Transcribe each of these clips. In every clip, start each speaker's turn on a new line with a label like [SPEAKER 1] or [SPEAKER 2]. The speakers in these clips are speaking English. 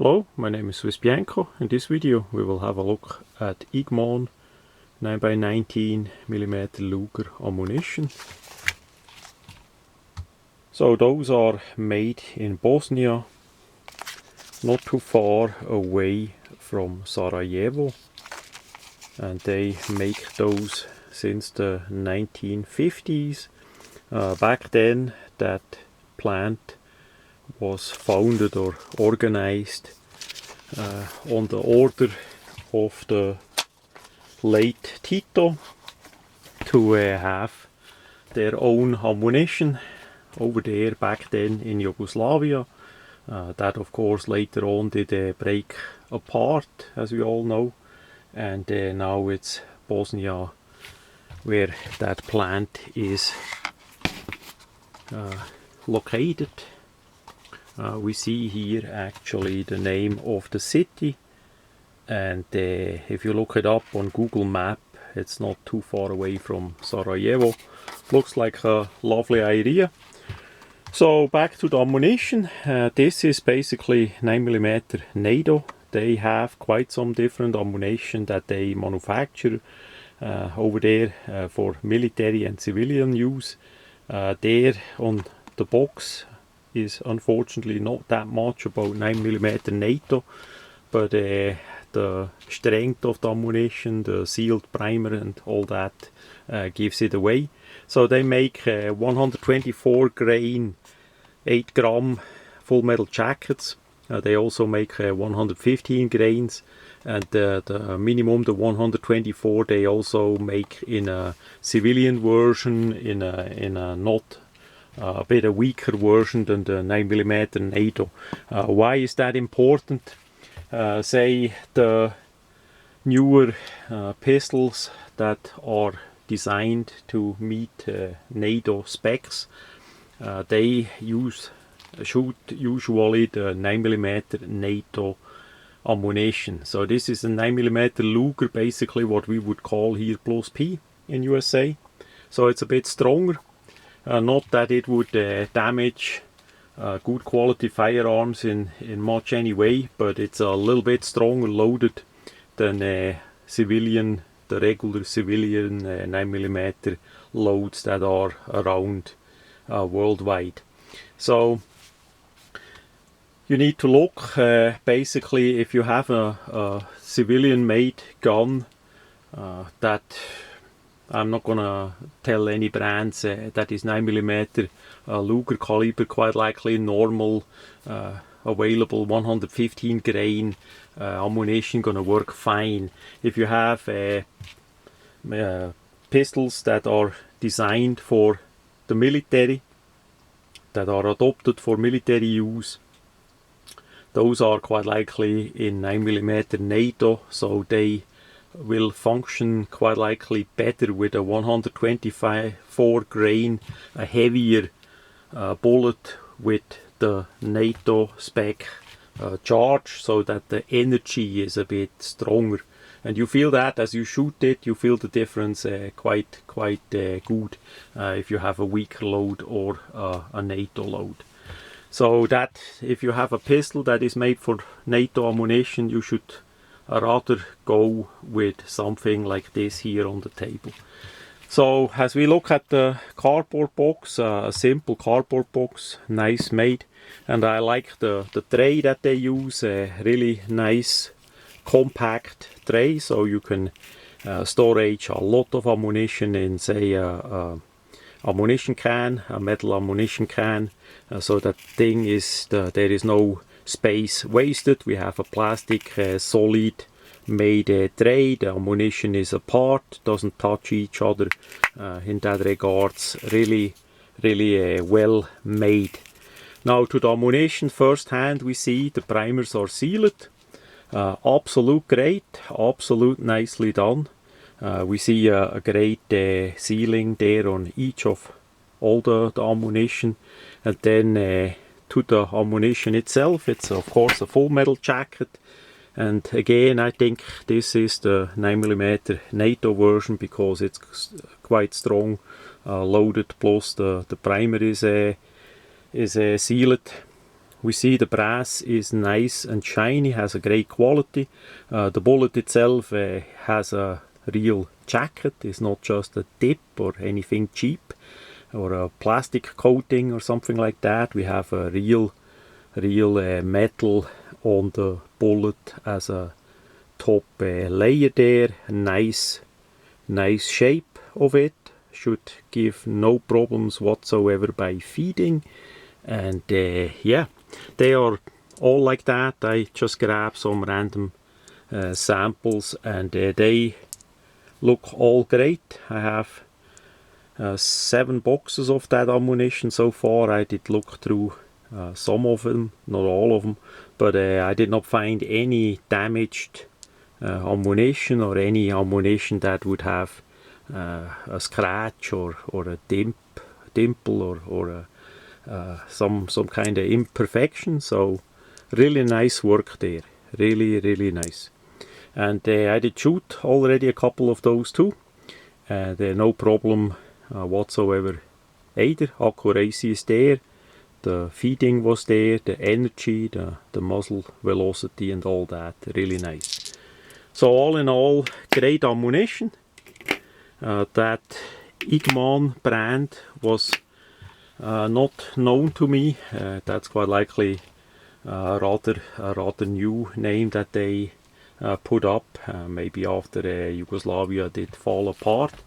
[SPEAKER 1] Hello, my name is Swiss Bianco. In this video we will have a look at Igman 9x19mm Luger ammunition. So those are made in Bosnia, not too far away from Sarajevo, and they make those since the 1950s. Back then that plant was founded or organized on the order of the late Tito to have their own ammunition over there back then in Yugoslavia. That of course later on did break apart, as we all know, and now it's Bosnia where that plant is located. We see here actually the name of the city, and if you look it up on Google Map, it's not too far away from Sarajevo. Looks like a lovely idea. So back to the ammunition. This is basically 9mm NATO. They have quite some different ammunition that they manufacture over there for military and civilian use. There on the box is unfortunately not that much about 9mm NATO, but the strength of the ammunition, the sealed primer and all that gives it away. So they make 124 grain 8 gram full metal jackets. They also make 115 grains, and the minimum, the 124, they also make in a civilian version, in a not a bit a weaker version than the 9mm NATO. Why is that important? Say the newer pistols that are designed to meet NATO specs, they shoot usually the 9mm NATO ammunition. So this is a 9mm Luger, basically what we would call here plus P in USA. So it's a bit stronger. Not that it would damage good quality firearms in much any way, but it's a little bit stronger loaded than the regular civilian 9mm loads that are around worldwide. So you need to look, basically, if you have a civilian made gun that, I'm not gonna tell any brands that is 9mm Luger caliber, quite likely normal available 115 grain ammunition gonna work fine. If you have pistols that are designed for the military, that are adopted for military use, those are quite likely in 9mm NATO, so they will function quite likely better with a 124 grain, a heavier bullet with the NATO spec charge, so that the energy is a bit stronger, and you feel that as you shoot it, you feel the difference quite good if you have a weaker load or a NATO load. So that if you have a pistol that is made for NATO ammunition, you should rather go with something like this here on the table. So as we look at the cardboard box, a simple cardboard box, nice made, and I like the tray that they use, a really nice compact tray, so you can storage a lot of ammunition in, say, ammunition can, a metal ammunition can, so that thing is there is no space wasted. We have a plastic solid made tray. The ammunition is apart, doesn't touch each other. In that regards, really well made. Now to the ammunition, first hand we see the primers are sealed. Absolute great, absolute nicely done. We see a great sealing there on each of all the ammunition, and then to the ammunition itself, it's of course a full metal jacket, and again I think this is the 9mm NATO version because it's quite strong loaded, plus the primer is sealed. we see the brass is nice and shiny, has a great quality. The bullet itself has a real jacket, it's not just a tip or anything cheap or a plastic coating or something like that. We have a real metal on the bullet as a top layer there. Nice shape of it, should give no problems whatsoever by feeding. And yeah, they are all like that. I just grabbed some random samples, and they look all great. I have 7 boxes of that ammunition so far. I did look through some of them, not all of them, but I did not find any damaged ammunition or any ammunition that would have a scratch or a dimple or some kind of imperfection. So really nice work there, really nice. And I did shoot already a couple of those too. They're no problem whatsoever either. Accuracy is there, the feeding was there, the energy, the muzzle velocity and all that, really nice. So all in all, great ammunition. That Igman brand was not known to me. That's quite likely a rather new name that they put up, maybe after Yugoslavia did fall apart.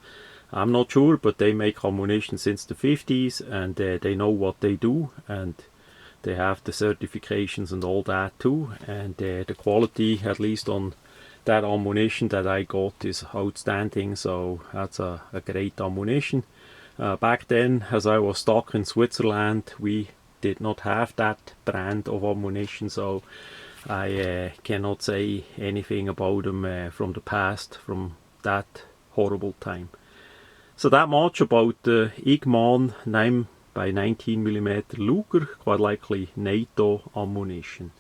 [SPEAKER 1] I'm not sure, but they make ammunition since the 50s, and they know what they do, and they have the certifications and all that too, and the quality, at least on that ammunition that I got, is outstanding. So that's a great ammunition. Back then, as I was stuck in Switzerland, we did not have that brand of ammunition, so I cannot say anything about them from the past, from that horrible time. So that much about the Igman 9x19mm Luger, quite likely NATO ammunition.